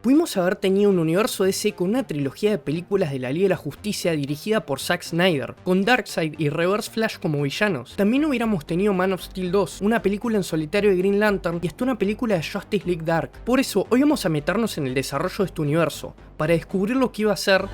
Pudimos haber tenido un universo DC con una trilogía de películas de la Liga de la Justicia dirigida por Zack Snyder, con Darkseid y Reverse Flash como villanos. También hubiéramos tenido Man of Steel 2, una película en solitario de Green Lantern y hasta una película de Justice League Dark. Por eso, hoy vamos a meternos en el desarrollo de este universo, para descubrir lo que iba a ser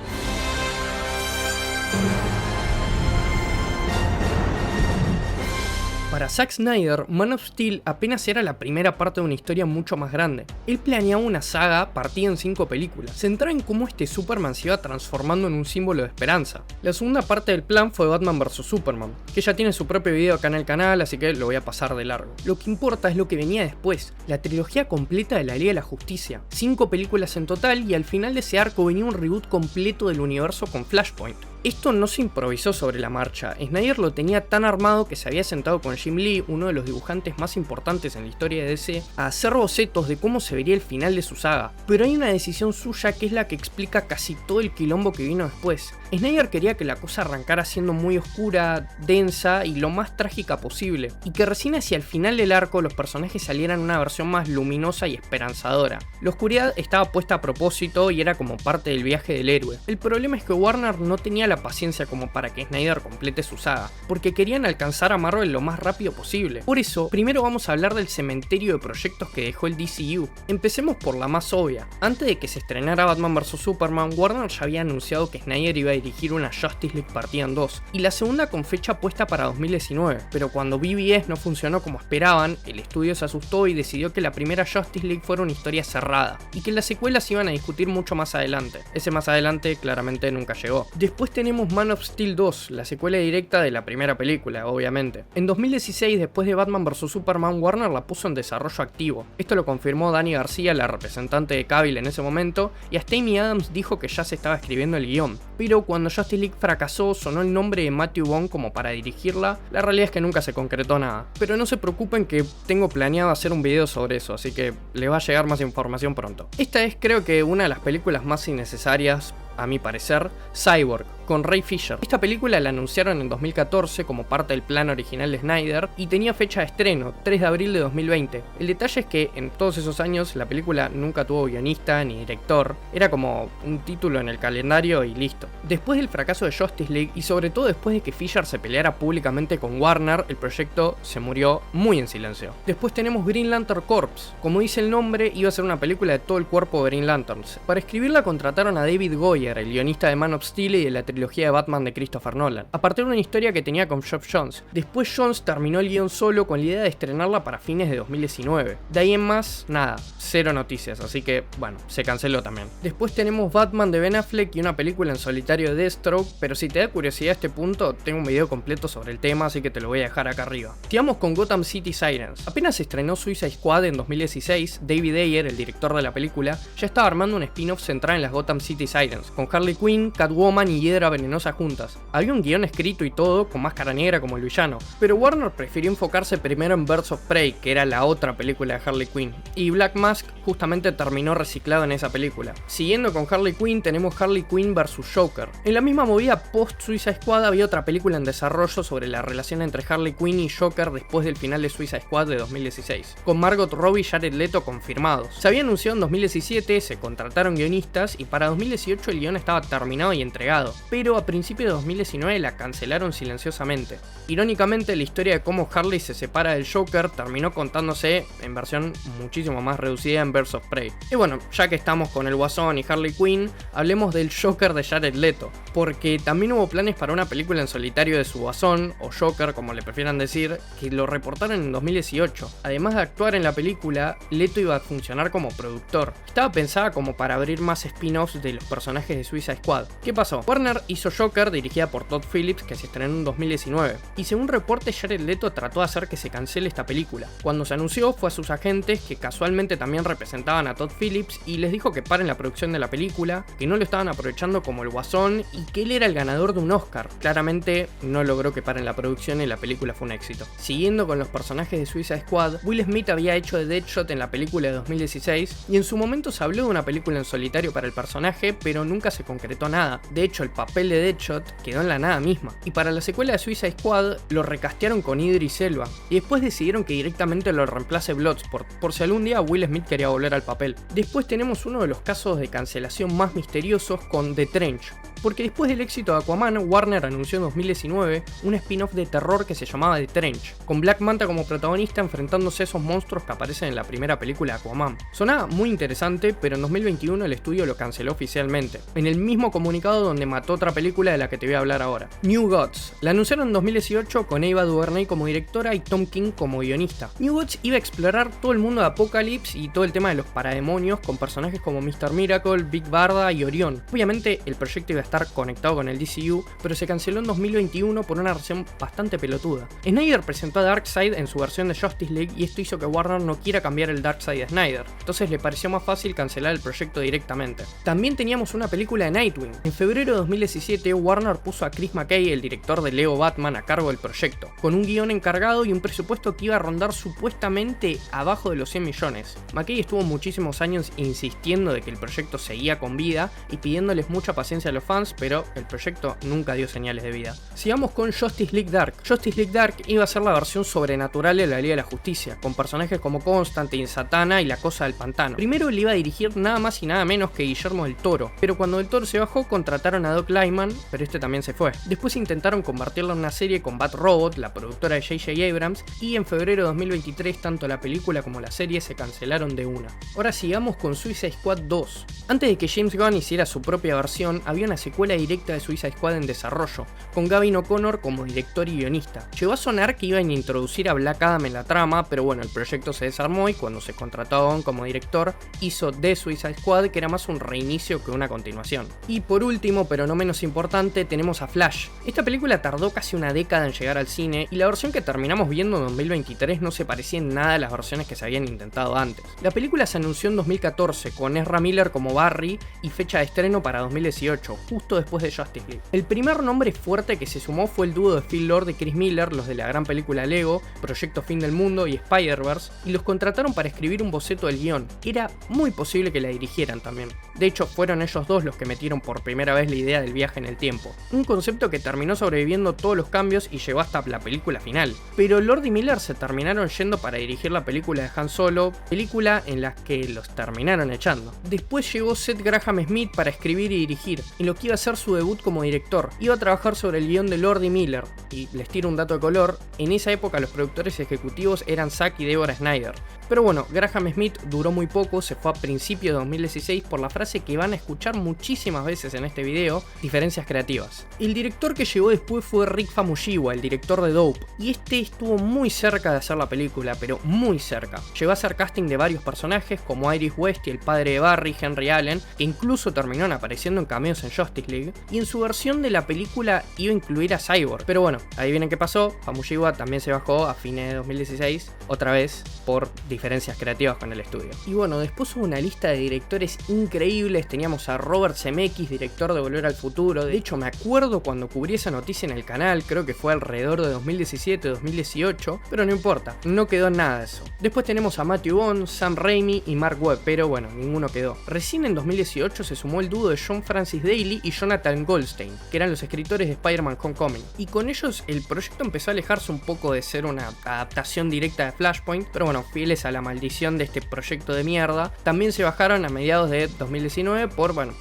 Para Zack Snyder, Man of Steel apenas era la primera parte de una historia mucho más grande. Él planeaba una saga partida en 5 películas, centrada en cómo este Superman se iba transformando en un símbolo de esperanza. La segunda parte del plan fue Batman vs Superman, que ya tiene su propio video acá en el canal, así que lo voy a pasar de largo. Lo que importa es lo que venía después, la trilogía completa de la Liga de la Justicia. 5 películas en total y al final de ese arco venía un reboot completo del universo con Flashpoint. Esto no se improvisó sobre la marcha, Snyder lo tenía tan armado que se había sentado con Jim Lee, uno de los dibujantes más importantes en la historia de DC, a hacer bocetos de cómo se vería el final de su saga. Pero hay una decisión suya que es la que explica casi todo el quilombo que vino después. Snyder quería que la cosa arrancara siendo muy oscura, densa y lo más trágica posible, y que recién hacia el final del arco los personajes salieran en una versión más luminosa y esperanzadora. La oscuridad estaba puesta a propósito y era como parte del viaje del héroe. El problema es que Warner no tenía la paciencia como para que Snyder complete su saga, porque querían alcanzar a Marvel lo más rápido posible. Por eso, primero vamos a hablar del cementerio de proyectos que dejó el DCU. Empecemos por la más obvia. Antes de que se estrenara Batman vs Superman, Warner ya había anunciado que Snyder iba a dirigir una Justice League partida en 2, y la segunda con fecha puesta para 2019, pero cuando BVS no funcionó como esperaban, el estudio se asustó y decidió que la primera Justice League fuera una historia cerrada, y que las secuelas se iban a discutir mucho más adelante. Ese más adelante claramente nunca llegó. Después tenemos Man of Steel 2, la secuela directa de la primera película, obviamente. En 2016, después de Batman vs Superman, Warner la puso en desarrollo activo. Esto lo confirmó Dani García, la representante de Cavill en ese momento, y hasta Amy Adams dijo que ya se estaba escribiendo el guión. Pero cuando Justice League fracasó, sonó el nombre de Matthew Vaughn como para dirigirla. La realidad es que nunca se concretó nada. Pero no se preocupen que tengo planeado hacer un video sobre eso, así que le va a llegar más información pronto. Esta es creo que una de las películas más innecesarias, a mi parecer, Cyborg, con Ray Fisher. Esta película la anunciaron en 2014 como parte del plan original de Snyder y tenía fecha de estreno, 3 de abril de 2020. El detalle es que en todos esos años la película nunca tuvo guionista ni director, era como un título en el calendario y listo. Después del fracaso de Justice League y sobre todo después de que Fisher se peleara públicamente con Warner, el proyecto se murió muy en silencio. Después tenemos Green Lantern Corps. Como dice el nombre, iba a ser una película de todo el cuerpo de Green Lanterns. Para escribirla contrataron a David Goyer, el guionista de Man of Steel y de la trilogía de Batman de Christopher Nolan, a partir de una historia que tenía con Geoff Johns. Después Johns terminó el guión solo con la idea de estrenarla para fines de 2019. De ahí en más, nada, cero noticias, así que bueno, se canceló también. Después tenemos Batman de Ben Affleck y una película en solitario de Deathstroke, pero si te da curiosidad a este punto, tengo un video completo sobre el tema, así que te lo voy a dejar acá arriba. Sigamos con Gotham City Sirens. Apenas se estrenó Suicide Squad en 2016, David Ayer, el director de la película, ya estaba armando un spin-off centrado en las Gotham City Sirens, con Harley Quinn, Catwoman y Hiedra Venenosa juntas. Había un guión escrito y todo, con Máscara Negra como el villano, pero Warner prefirió enfocarse primero en Birds of Prey, que era la otra película de Harley Quinn, y Black Mask justamente terminó reciclado en esa película. Siguiendo con Harley Quinn, tenemos Harley Quinn vs Joker. En la misma movida post Suicide Squad había otra película en desarrollo sobre la relación entre Harley Quinn y Joker después del final de Suicide Squad de 2016, con Margot Robbie y Jared Leto confirmados. Se había anunciado en 2017, se contrataron guionistas y para 2018 el guión estaba terminado y entregado, pero a principios de 2019 la cancelaron silenciosamente. Irónicamente, la historia de cómo Harley se separa del Joker terminó contándose en versión muchísimo más reducida en Birds of Prey. Y bueno, ya que estamos con el Guasón y Harley Quinn, hablemos del Joker de Jared Leto, porque también hubo planes para una película en solitario de su Guasón, o Joker como le prefieran decir, que lo reportaron en 2018. Además de actuar en la película, Leto iba a funcionar como productor. Estaba pensada como para abrir más spin-offs de los personajes de Suicide Squad. ¿Qué pasó? Warner hizo Joker, dirigida por Todd Phillips, que se estrenó en 2019, y según reportes Jared Leto trató de hacer que se cancele esta película. Cuando se anunció fue a sus agentes, que casualmente también representaban a Todd Phillips, y les dijo que paren la producción de la película, que no lo estaban aprovechando como el Guasón y que él era el ganador de un Oscar. Claramente no logró que paren la producción y la película fue un éxito. Siguiendo con los personajes de Suicide Squad, Will Smith había hecho de Deadshot en la película de 2016 y en su momento se habló de una película en solitario para el personaje, pero nunca se concretó nada. De hecho, el papel papel de Deadshot quedó en la nada misma. Y para la secuela de Suicide Squad lo recastearon con Idris Elba y después decidieron que directamente lo reemplace Bloodsport, por si algún día Will Smith quería volver al papel. Después tenemos uno de los casos de cancelación más misteriosos con The Trench, porque después del éxito de Aquaman, Warner anunció en 2019 un spin-off de terror que se llamaba The Trench, con Black Manta como protagonista enfrentándose a esos monstruos que aparecen en la primera película de Aquaman. Sonaba muy interesante, pero en 2021 el estudio lo canceló oficialmente, en el mismo comunicado donde mató otra película de la que te voy a hablar ahora, New Gods. La anunciaron en 2018 con Ava DuVernay como directora y Tom King como guionista. New Gods iba a explorar todo el mundo de Apocalypse y todo el tema de los parademonios con personajes como Mr. Miracle, Big Barda y Orión. Obviamente el proyecto iba a estar conectado con el DCU, pero se canceló en 2021 por una razón bastante pelotuda. Snyder presentó a Darkseid en su versión de Justice League y esto hizo que Warner no quiera cambiar el Darkseid de Snyder, entonces le pareció más fácil cancelar el proyecto directamente. También teníamos una película de Nightwing. En febrero de 2017 Warner puso a Chris McKay, el director de Lego Batman, a cargo del proyecto, con un guión encargado y un presupuesto que iba a rondar supuestamente abajo de los 100 millones. McKay estuvo muchísimos años insistiendo de que el proyecto seguía con vida y pidiéndoles mucha paciencia a los fans, pero el proyecto nunca dio señales de vida. Sigamos con Justice League Dark. Justice League Dark iba a ser la versión sobrenatural de la Liga de la Justicia, con personajes como Constantine, Satana y la Cosa del Pantano. Primero le iba a dirigir nada más y nada menos que Guillermo del Toro, pero cuando del Toro se bajó contrataron a Doc Liman, pero este también se fue. Después intentaron convertirla en una serie con Bat Robot, la productora de J.J. Abrams, y en febrero de 2023 tanto la película como la serie se cancelaron de una. Ahora sigamos con Suicide Squad 2. Antes de que James Gunn hiciera su propia versión, había una secuela directa de Suicide Squad en desarrollo, con Gavin O'Connor como director y guionista. Llegó a sonar que iban a introducir a Black Adam en la trama, pero bueno, el proyecto se desarmó y cuando se contrató a Gunn como director, hizo The Suicide Squad, que era más un reinicio que una continuación. Y por último, pero no menos importante, tenemos a Flash. Esta película tardó casi una década en llegar al cine y la versión que terminamos viendo en 2023 no se parecía en nada a las versiones que se habían intentado antes. La película se anunció en 2014 con Ezra Miller como Barry y fecha de estreno para 2018, justo después de Justice League. El primer nombre fuerte que se sumó fue el dúo de Phil Lord y Chris Miller, los de la gran película Lego, Proyecto Fin del Mundo y Spider-Verse, y los contrataron para escribir un boceto del guión. Era muy posible que la dirigieran también. De hecho, fueron ellos dos los que metieron por primera vez la idea del viaje en el tiempo. Un concepto que terminó sobreviviendo todos los cambios y llegó hasta la película final. Pero Lord y Miller se terminaron yendo para dirigir la película de Han Solo, película en la que los terminaron echando. Después llegó Seth Graham Smith para escribir y dirigir, en lo que iba a ser su debut como director. Iba a trabajar sobre el guión de Lord y Miller, y les tiro un dato de color, en esa época los productores ejecutivos eran Zack y Deborah Snyder. Pero bueno, Graham Smith duró muy poco, se fue a principios de 2016 por la frase que van a escuchar muchísimas veces en este video, diferencias creativas. El director que llegó después fue Rick Famuyiwa, el director de Dope, y este estuvo muy cerca de hacer la película, pero muy cerca. Llegó a hacer casting de varios personajes como Iris West y el padre de Barry, Henry Allen, que incluso terminaron apareciendo en cameos en Justice League, y en su versión de la película iba a incluir a Cyborg. Pero bueno, adivinen qué pasó, Famuyiwa también se bajó a fines de 2016, otra vez por diferencias creativas con el estudio. Y bueno, después hubo una lista de directores increíbles, teníamos a Robert Zemeckis, director de Volver al Futuro. De hecho, me acuerdo cuando cubrí esa noticia en el canal, creo que fue alrededor de 2017-2018, pero no importa, no quedó nada de eso. Después tenemos a Matthew Vaughn, Sam Raimi y Mark Webb, pero bueno, ninguno quedó. Recién en 2018 se sumó el dúo de John Francis Daley y Jonathan Goldstein, que eran los escritores de Spider-Man Homecoming, y con ellos el proyecto empezó a alejarse un poco de ser una adaptación directa de Flashpoint, pero bueno, fieles a la maldición de este proyecto de mierda, también se bajaron a mediados de 2019 por, bueno,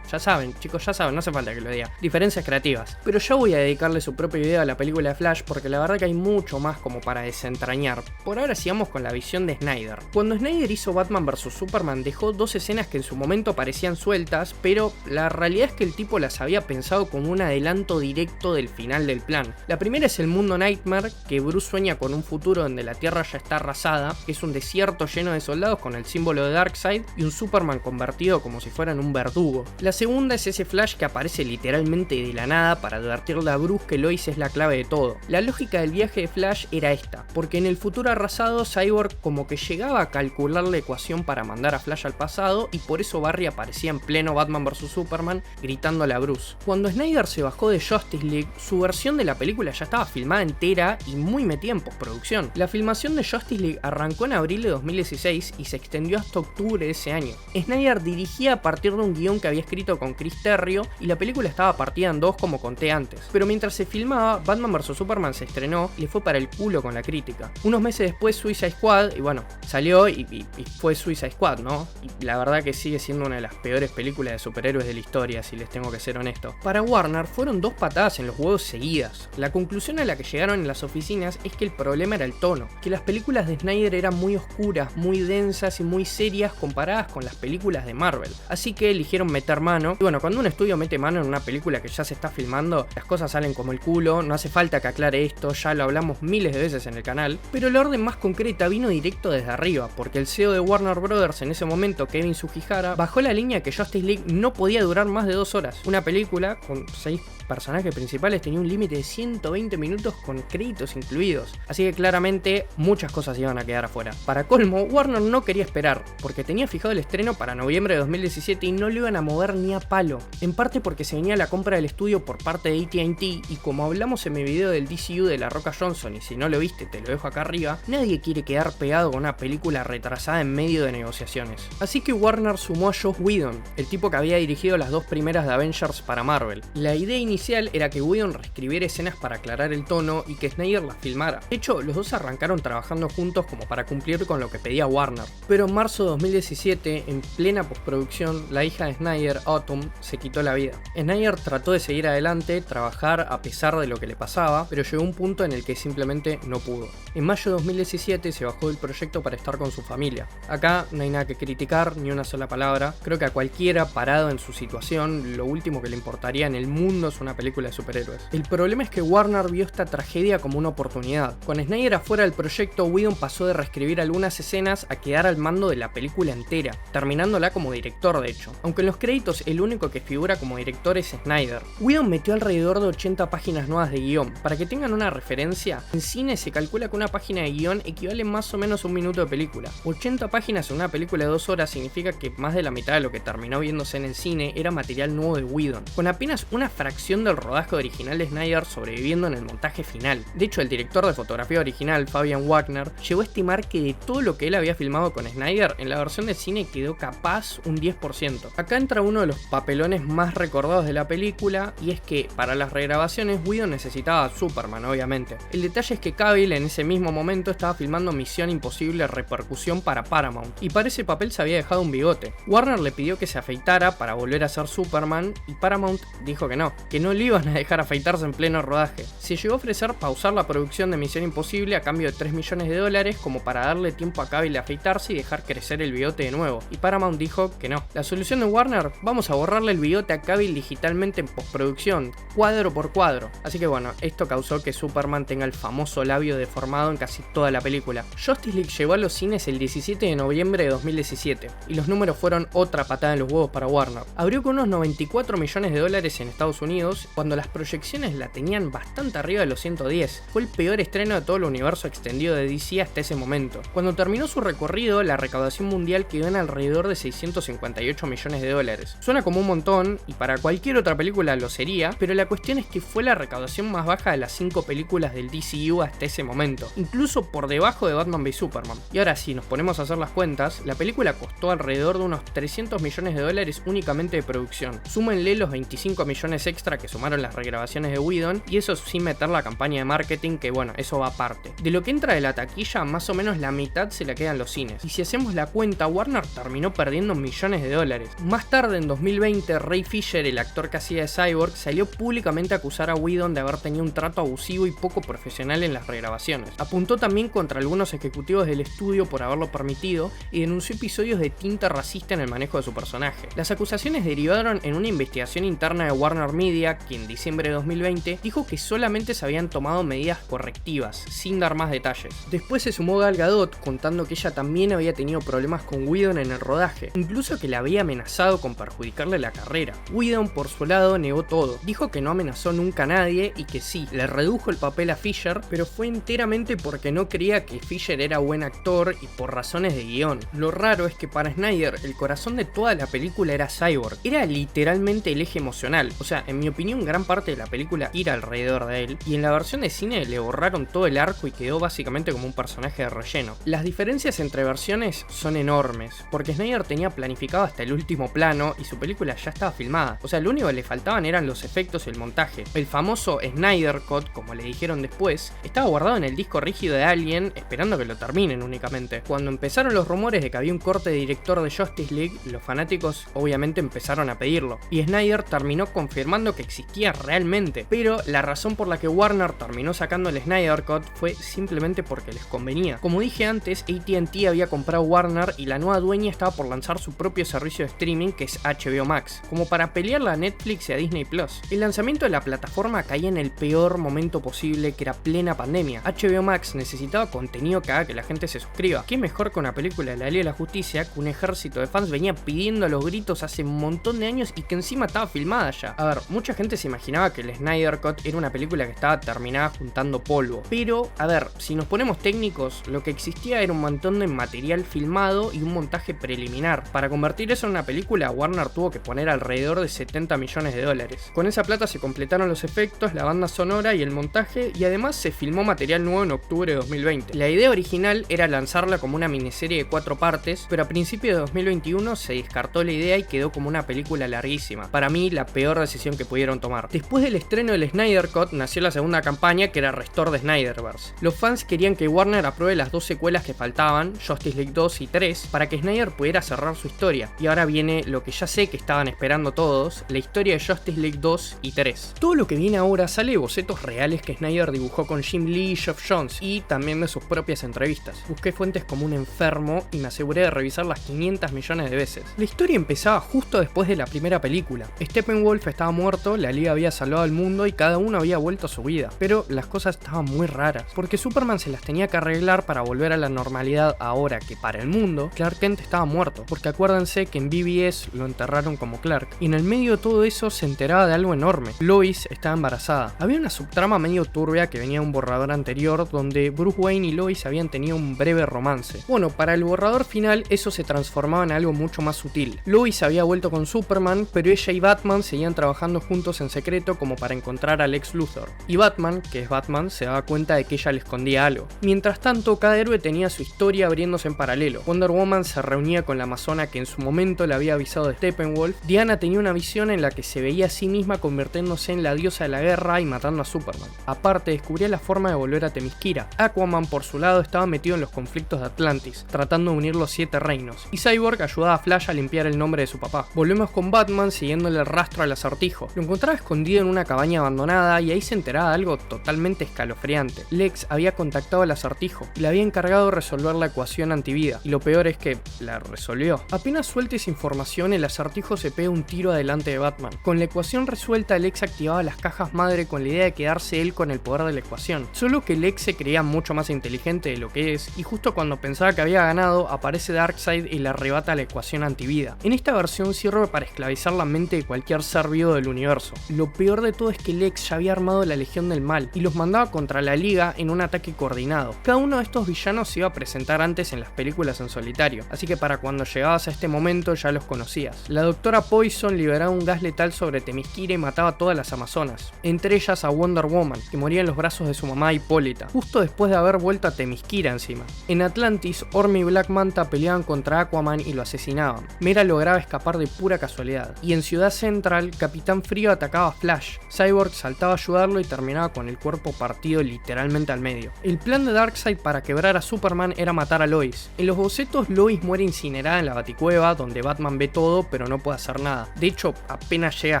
ya saben, chicos, ya saben, no hace falta que lo diga, diferencias creativas. Pero yo voy a dedicarle su propio video a la película de Flash porque la verdad que hay mucho más como para desentrañar. Por ahora sigamos con la visión de Snyder. Cuando Snyder hizo Batman vs Superman dejó dos escenas que en su momento parecían sueltas, pero la realidad es que el tipo las había pensado como un adelanto directo del final del plan. La primera es el mundo Nightmare, que Bruce sueña con un futuro donde la Tierra ya está arrasada, que es un desierto lleno de soldados con el símbolo de Darkseid y un Superman convertido como si fuera en un verdugo. La segunda es ese Flash que aparece literalmente de la nada para advertirle a Bruce que Lois es la clave de todo. La lógica del viaje de Flash era esta, porque en el futuro arrasado Cyborg como que llegaba a calcular la ecuación para mandar a Flash al pasado y por eso Barry aparecía en pleno Batman vs Superman gritándole a Bruce. Cuando Snyder se bajó de Justice League, su versión de la película ya estaba filmada entera y muy metida en postproducción. La filmación de Justice League arrancó en abril de 2016 y se extendió hasta octubre de ese año. Snyder dirigía a partir de un guión que había escrito con Chris Terrio y la La película estaba partida en dos como conté antes, pero mientras se filmaba, Batman vs Superman se estrenó y le fue para el culo con la crítica. Unos meses después Suicide Squad, y bueno, salió y fue Suicide Squad, ¿no? Y la verdad que sigue siendo una de las peores películas de superhéroes de la historia, si les tengo que ser honesto. Para Warner fueron dos patadas en los huevos seguidas. La conclusión a la que llegaron en las oficinas es que el problema era el tono, que las películas de Snyder eran muy oscuras, muy densas y muy serias comparadas con las películas de Marvel. Así que eligieron meter mano. Y bueno, cuando un estudio mete mano en una película que ya se está filmando, las cosas salen como el culo, no hace falta que aclare esto, ya lo hablamos miles de veces en el canal, pero la orden más concreta vino directo desde arriba, porque el CEO de Warner Brothers en ese momento, Kevin Sugihara, bajó la línea que Justice League no podía durar más de 2 horas. Una película con 6 personajes principales tenía un límite de 120 minutos con créditos incluidos, así que claramente muchas cosas iban a quedar afuera. Para colmo, Warner no quería esperar, porque tenía fijado el estreno para noviembre de 2017 y no lo iban a mover ni a palo, en parte porque se venía la compra del estudio por parte de AT&T y como hablamos en mi video del DCU de La Roca Johnson, y si no lo viste te lo dejo acá arriba, nadie quiere quedar pegado con una película retrasada en medio de negociaciones. Así que Warner sumó a Joss Whedon, el tipo que había dirigido las 2 primeras de Avengers para Marvel. La idea inicial era que Whedon reescribiera escenas para aclarar el tono y que Snyder las filmara. De hecho, los dos arrancaron trabajando juntos como para cumplir con lo que pedía Warner. Pero en marzo de 2017, en plena postproducción, la hija de Snyder, Autumn, se quitó la vida. Snyder trató de seguir adelante, trabajar a pesar de lo que le pasaba, pero llegó un punto en el que simplemente no pudo. En mayo de 2017 se bajó del proyecto para estar con su familia. Acá no hay nada que criticar, ni una sola palabra. Creo que a cualquiera parado en su situación, lo último que le importaría en el mundo es una película de superhéroes. El problema es que Warner vio esta tragedia como una oportunidad. Con Snyder afuera del proyecto, Whedon pasó de reescribir algunas escenas a quedar al mando de la película entera, terminándola como director de hecho. Aunque en los créditos el único que figura como director es Snyder. Whedon metió alrededor de 80 páginas nuevas de guión. Para que tengan una referencia, en cine se calcula que una página de guión equivale más o menos a un minuto de película. 80 páginas en una película de 2 horas significa que más de la mitad de lo que terminó viéndose en el cine era material nuevo de Whedon, con apenas una fracción del rodaje original de Snyder sobreviviendo en el montaje final. De hecho, el director de fotografía original, Fabian Wagner, llegó a estimar que de todo lo que él había filmado con Snyder, en la versión de cine quedó capaz un 10%. Acá entra uno de los papelones más recordados de la película, y es que para las regrabaciones Whedon necesitaba a Superman, obviamente. El detalle es que Cavill en ese mismo momento estaba filmando Misión Imposible Repercusión para Paramount, y para ese papel se había dejado un bigote. Warner le pidió que se afeitara para volver a ser Superman, y Paramount dijo que no le iban a dejar afeitarse en pleno rodaje. Se llegó a ofrecer pausar la producción de Misión Imposible a cambio de $3 millones como para darle tiempo a Cavill a afeitarse y dejar crecer el bigote de nuevo, y Paramount dijo que no. La solución de Warner: vamos a borrarle el bigote a Cavill digitalmente en postproducción, cuadro por cuadro. Así que bueno, esto causó que Superman tenga el famoso labio deformado en casi toda la película. Justice League llegó a los cines el 17 de noviembre de 2017, y los números fueron otra patada en los huevos para Warner. Abrió con unos $94 millones en Estados Unidos, cuando las proyecciones la tenían bastante arriba de los 110. Fue el peor estreno de todo el universo extendido de DC hasta ese momento. Cuando terminó su recorrido, la recaudación mundial quedó en alrededor de $658 millones. Suena como un montón, y para cualquier otra película lo sería, pero la cuestión es que fue la recaudación más baja de las 5 películas del DCU hasta ese momento, incluso por debajo de Batman v Superman. Y ahora si nos ponemos a hacer las cuentas, la película costó alrededor de unos $300 millones únicamente de producción. Súmenle los 25 millones extra que sumaron las regrabaciones de Whedon, y eso sin meter la campaña de marketing, que bueno, eso va aparte. De lo que entra de la taquilla, más o menos la mitad se la quedan los cines, y si hacemos la cuenta, Warner terminó perdiendo millones de dólares. Más tarde, en 2020, Ray Fisher, el actor que hacía de Cyborg, salió públicamente a acusar a Whedon de haber tenido un trato abusivo y poco profesional en las regrabaciones. Apuntó también contra algunos ejecutivos del estudio por haberlo permitido, y denunció episodios de tinte racista en el manejo de su personaje. Las acusaciones derivaron en una investigación interna de Warner Media, que en diciembre de 2020 dijo que solamente se habían tomado medidas correctivas, sin dar más detalles. Después se sumó Gal Gadot contando que ella también había tenido problemas con Whedon en el rodaje, incluso que le había amenazado con perjudicarle la carrera. Whedon por su lado negó todo, dijo que no amenazó nunca a nadie y que sí, le redujo el papel a Fisher, pero fue enteramente porque no creía que Fisher era buen actor y por razones de guión. Lo raro es que para Snyder el corazón de toda la película era Cyborg, era literalmente el eje emocional, o sea, en mi opinión gran parte de la película gira alrededor de él, y en la versión de cine le borraron todo el arco y quedó básicamente como un personaje de relleno. Las diferencias entre versiones son enormes, porque Snyder tenía planificado hasta el último plano y su película ya estaba filmada, o sea, sea, lo único que le faltaban eran los efectos y el montaje. El famoso Snyder Cut, como le dijeron después, estaba guardado en el disco rígido de alguien, esperando que lo terminen únicamente. Cuando empezaron los rumores de que había un corte de director de Justice League, los fanáticos obviamente empezaron a pedirlo, y Snyder terminó confirmando que existía realmente, pero la razón por la que Warner terminó sacando el Snyder Cut fue simplemente porque les convenía. Como dije antes, AT&T había comprado Warner y la nueva dueña estaba por lanzar su propio servicio de streaming, que es HBO Max, como para pelearle a Netflix y a Disney Plus. El lanzamiento de la plataforma caía en el peor momento posible, que era plena pandemia. HBO Max necesitaba contenido que haga que la gente se suscriba. ¿Qué mejor que una película de la Liga de la Justicia que un ejército de fans venía pidiendo a los gritos hace un montón de años y que encima estaba filmada ya? A ver, mucha gente se imaginaba que el Snyder Cut era una película que estaba terminada juntando polvo, pero a ver, si nos ponemos técnicos, lo que existía era un montón de material filmado y un montaje preliminar. Para convertir eso en una película, Warner tuvo que poner alrededor de 70 millones de dólares. Con esa plata se completaron los efectos, la banda sonora y el montaje, y además se filmó material nuevo en octubre de 2020. La idea original era lanzarla como una miniserie de 4 partes, pero a principios de 2021 se descartó la idea y quedó como una película larguísima. Para mí, la peor decisión que pudieron tomar. Después del estreno del Snyder Cut, nació la segunda campaña, que era Restore the Snyderverse. Los fans querían que Warner apruebe las 2 secuelas que faltaban, Justice League 2 y 3, para que Snyder pudiera cerrar su historia. Y ahora viene lo que ya sé que estaban esperando todos, la historia de Justice League 2 y 3. Todo lo que viene ahora sale de bocetos reales que Snyder dibujó con Jim Lee y Geoff Johns, y también de sus propias entrevistas. Busqué fuentes como un enfermo y me aseguré de revisarlas 500 millones de veces. La historia empezaba justo después de la primera película. Steppenwolf estaba muerto, la Liga había salvado al mundo y cada uno había vuelto a su vida. Pero las cosas estaban muy raras, porque Superman se las tenía que arreglar para volver a la normalidad ahora que para el mundo Clark Kent estaba muerto, porque acuérdense que en BBS lo enterraron como Clark, y en el medio de todo eso se enteraba de algo enorme. Lois estaba embarazada. Había una subtrama medio turbia que venía de un borrador anterior donde Bruce Wayne y Lois habían tenido un breve romance. Bueno, para el borrador final eso se transformaba en algo mucho más sutil. Lois había vuelto con Superman, pero ella y Batman seguían trabajando juntos en secreto como para encontrar a Lex Luthor. Y Batman, que es Batman, se daba cuenta de que ella le escondía algo. Mientras tanto, cada héroe tenía su historia abriéndose en paralelo. Wonder Woman se reunía con la amazona que en su momento le había avisado de Steppenwolf. Diana tenía una visión en la que se veía a sí misma convirtiéndose en la diosa de la guerra y matando a Superman. Aparte, descubría la forma de volver a Themyscira. Aquaman, por su lado, estaba metido en los conflictos de Atlantis, tratando de unir los 7 reinos. Y Cyborg ayudaba a Flash a limpiar el nombre de su papá. Volvemos con Batman siguiéndole el rastro al Acertijo. Lo encontraba escondido en una cabaña abandonada y ahí se enteraba de algo totalmente escalofriante. Lex había contactado al Acertijo y le había encargado de resolver la ecuación antivida. Y lo peor es que la resolvió. Apenas suelta esa información, el Acertijo se pega un tiro adelante de Batman. Con la ecuación resuelta, Lex activaba las cajas madre con la idea de quedarse él con el poder de la ecuación. Solo que Lex se creía mucho más inteligente de lo que es, y justo cuando pensaba que había ganado, aparece Darkseid y le arrebata la ecuación antivida. En esta versión sirve para esclavizar la mente de cualquier ser vivo del universo. Lo peor de todo es que Lex ya había armado la Legión del Mal y los mandaba contra la Liga en un ataque coordinado. Cada uno de estos villanos se iba a presentar antes en las películas en solitario, así que para cuando llegabas a este momento ya los conocías. La doctora Poison liberaba un gas letal sobre Themyscira y mataba a todas las amazonas, entre ellas a Wonder Woman, que moría en los brazos de su mamá Hipólita, justo después de haber vuelto a Themyscira encima. En Atlantis, Orm y Black Manta peleaban contra Aquaman y lo asesinaban. Mera lograba escapar de pura casualidad. Y en Ciudad Central, Capitán Frío atacaba a Flash. Cyborg saltaba a ayudarlo y terminaba con el cuerpo partido literalmente al medio. El plan de Darkseid para quebrar a Superman era matar a Lois. En los bocetos, Lois muere incinerada en la Baticueva, donde Batman ve todo pero no puede hacer nada. De hecho, apenas llega a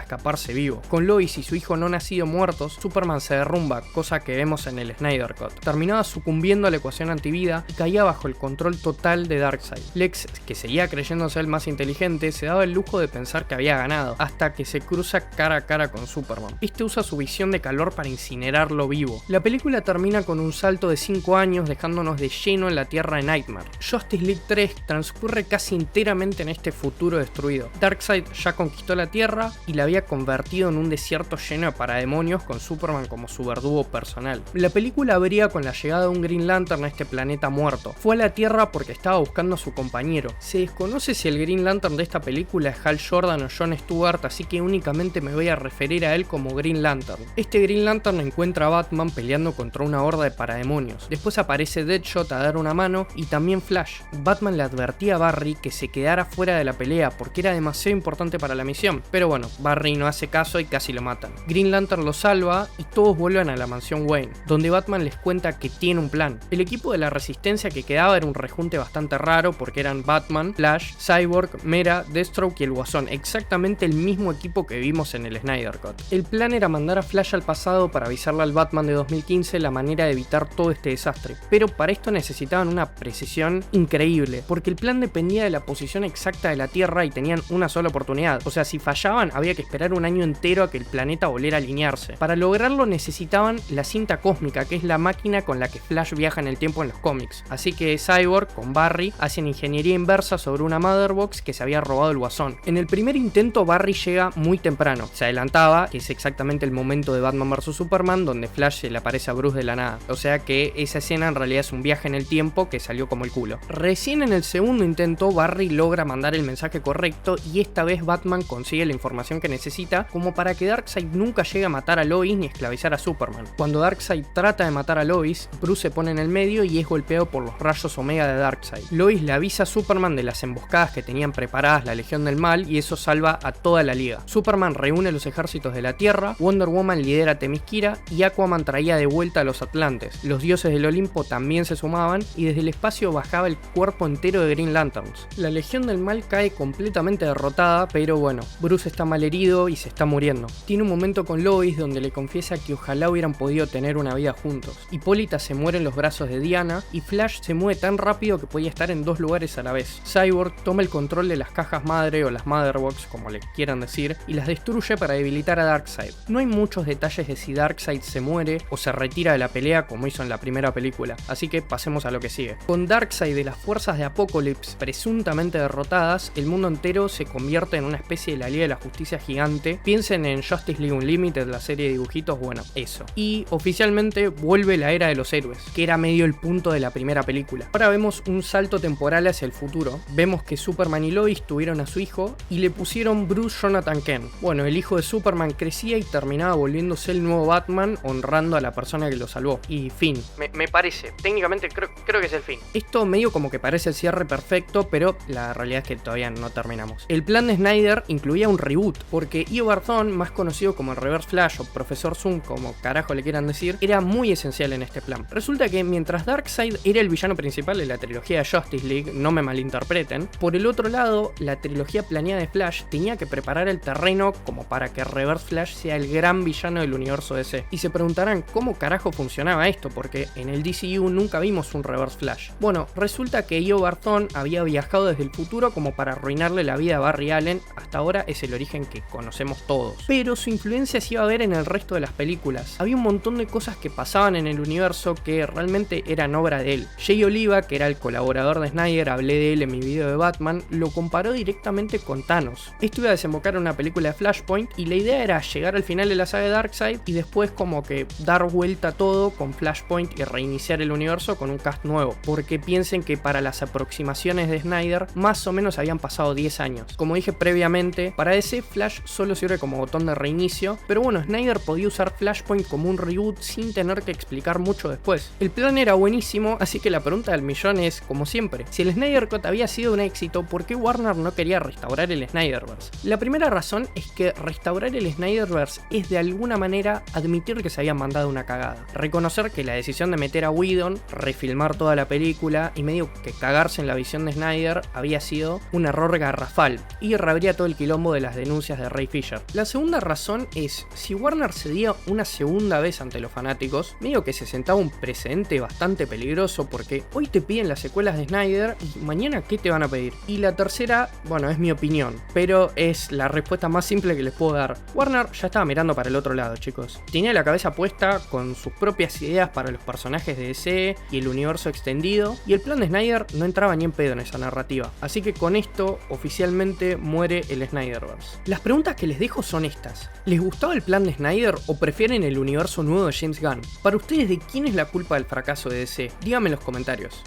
escaparse vivo. Con Lois y su hijo no nacido muertos, Superman se derrumba, cosa que vemos en el Snyder Cut. Terminaba sucumbiendo a la ecuación antivida y caía bajo el control total de Darkseid. Lex, que seguía creyéndose el más inteligente, se daba el lujo de pensar que había ganado, hasta que se cruza cara a cara con Superman. Este usa su visión de calor para incinerarlo vivo. La película termina con un salto de 5 años, dejándonos de lleno en la Tierra de Nightmare. Justice League 3 transcurre casi enteramente en este futuro destruido. Darkseid ya conquistó la Tierra y la había convertido en un desierto lleno de parademonios, con Superman como su verdugo personal. La película abría con la llegada de un Green Lantern a este planeta muerto. Fue a la Tierra porque estaba buscando a su compañero. Se desconoce si el Green Lantern de esta película es Hal Jordan o John Stewart, así que únicamente me voy a referir a él como Green Lantern. Este Green Lantern encuentra a Batman peleando contra una horda de parademonios. Después aparece Deadshot a dar una mano y también Flash. Batman le advertía a Barry que se quedara fuera de la pelea porque era demasiado importante para la misión, pero bueno, Barry no hace caso y casi lo matan. Green Lantern lo salva y todos vuelven a la mansión Wayne, donde Batman les cuenta que tiene un plan. El equipo de la Resistencia que quedaba era un rejunte bastante raro porque eran Batman, Flash, Cyborg, Mera, Deathstroke y el Guasón, exactamente el mismo equipo que vimos en el Snyder Cut. El plan era mandar a Flash al pasado para avisarle al Batman de 2015 la manera de evitar todo este desastre, pero para esto necesitaban una precisión increíble, porque el plan dependía de la posición exacta de la Tierra y tenían una sola oportunidad. O sea, si fallaban había que esperar un año entero a que el planeta volviera a alinearse. Para lograrlo necesitaban la cinta cósmica, que es la máquina con la que Flash viaja en el tiempo en los cómics. Así que Cyborg con Barry hacen ingeniería inversa sobre una Motherbox que se había robado el Guasón. En el primer intento Barry llega muy temprano, se adelantaba, que es exactamente el momento de Batman vs Superman donde Flash se le aparece a Bruce de la nada. O sea que esa escena en realidad es un viaje en el tiempo que salió como el culo. Recién en el segundo intento Barry logra mandar el mensaje correcto y esta vez Batman consigue la información que necesita como para que Darkseid nunca llegue a matar a Lois ni esclavizar a Superman. Cuando Darkseid trata de matar a Lois, Bruce se pone en el medio y es golpeado por los rayos Omega de Darkseid. Lois le avisa a Superman de las emboscadas que tenían preparadas la Legión del Mal y eso salva a toda la liga. Superman reúne los ejércitos de la Tierra, Wonder Woman lidera a Themyscira y Aquaman traía de vuelta a los Atlantes. Los dioses del Olimpo también se sumaban y desde el espacio bajaba el cuerpo entero de Green Lanterns. La Legión del Mal cae completamente derrotada, pero bueno, Bruce está mal herido y se está muriendo. Tiene un momento con Lois donde le confiesa que ojalá hubieran podido tener una vida juntos. Hipólita se muere en los brazos de Diana y Flash se mueve tan rápido que podía estar en dos lugares a la vez. Cyborg toma el control de las cajas madre o las Motherbox, como le quieran decir, y las destruye para debilitar a Darkseid. No hay muchos detalles de si Darkseid se muere o se retira de la pelea como hizo en la primera película, así que pasemos a lo que sigue. Con Darkseid y las fuerzas de Apocalypse presuntamente derrotadas, el mundo entero se convierte en una especie de la Liga de la Justicia gigante. Piensen en Justice League Unlimited, la serie de dibujitos, bueno, eso. Y oficialmente vuelve la era de los héroes, que era medio el punto de la primera película. Ahora vemos un salto temporal hacia el futuro. Vemos que Superman y Lois tuvieron a su hijo y le pusieron Bruce Jonathan Kent. Bueno, el hijo de Superman crecía y terminaba volviéndose el nuevo Batman, honrando a la persona que lo salvó. Y fin. Me parece. Técnicamente creo que es el fin. Esto medio como que parece el cierre perfecto, pero la realidad es que todavía no terminamos. El plan de Snyder incluía un reboot, porque Eobard Thawne, más conocido como el Reverse Flash o Profesor Zoom, como carajo le quieran decir, era muy esencial en este plan. Resulta que mientras Darkseid era el villano principal de la trilogía de Justice League, no me malinterpreten, por el otro lado, la trilogía planeada de Flash tenía que preparar el terreno como para que Reverse Flash sea el gran villano del universo DC. Y se preguntarán cómo carajo funcionaba esto, porque en el DCU nunca vimos un Reverse Flash. Bueno, resulta que Eobard Thawne había viajado desde el futuro como para arruinarle la vida a Barry Allen. Hasta ahora es el origen que conocemos todos, pero su influencia se iba a ver en el resto de las películas. Había un montón de cosas que pasaban en el universo que realmente eran obra de él. Jay Oliva, que era el colaborador de Snyder, hablé de él en mi video de Batman, lo comparó directamente con Thanos. Esto iba a desembocar en una película de Flashpoint y la idea era llegar al final de la saga de Darkseid y después como que dar vuelta a todo con Flashpoint y reiniciar el universo con un cast nuevo, porque piensen que para las aproximaciones de Snyder más o menos habían pasado 10 años. Como dije previamente, para DC Flash solo sirve como botón de reinicio, pero bueno, Snyder podía usar Flashpoint como un reboot sin tener que explicar mucho después. El plan era buenísimo, así que la pregunta del millón es, como siempre, si el Snyder Cut había sido un éxito, ¿por qué Warner no quería restaurar el Snyderverse? La primera razón es que restaurar el Snyderverse es de alguna manera admitir que se habían mandado una cagada, reconocer que la decisión de meter a Whedon, refilmar toda la película y medio que cagarse en la visión de Snyder había sido un error garrafal y reabría todo el quilombo de las denuncias de Ray Fisher. La segunda razón es, si Warner cedía una segunda vez ante los fanáticos, medio que se sentaba un precedente bastante peligroso, porque hoy te piden las secuelas de Snyder y mañana ¿qué te van a pedir? Y la tercera, bueno, es mi opinión, pero es la respuesta más simple que les puedo dar. Warner ya estaba mirando para el otro lado, chicos. Tenía la cabeza puesta con sus propias ideas para los personajes de DC y el universo extendido, y el plan de Snyder no entraba ni en pedo en esa narrativa. Así que con esto oficialmente muere el Snyderverse. Las preguntas que les dejo son estas. ¿Les gustaba el plan de Snyder o prefieren el universo nuevo de James Gunn? Para ustedes, ¿de quién es la culpa del fracaso de DC? Díganme en los comentarios.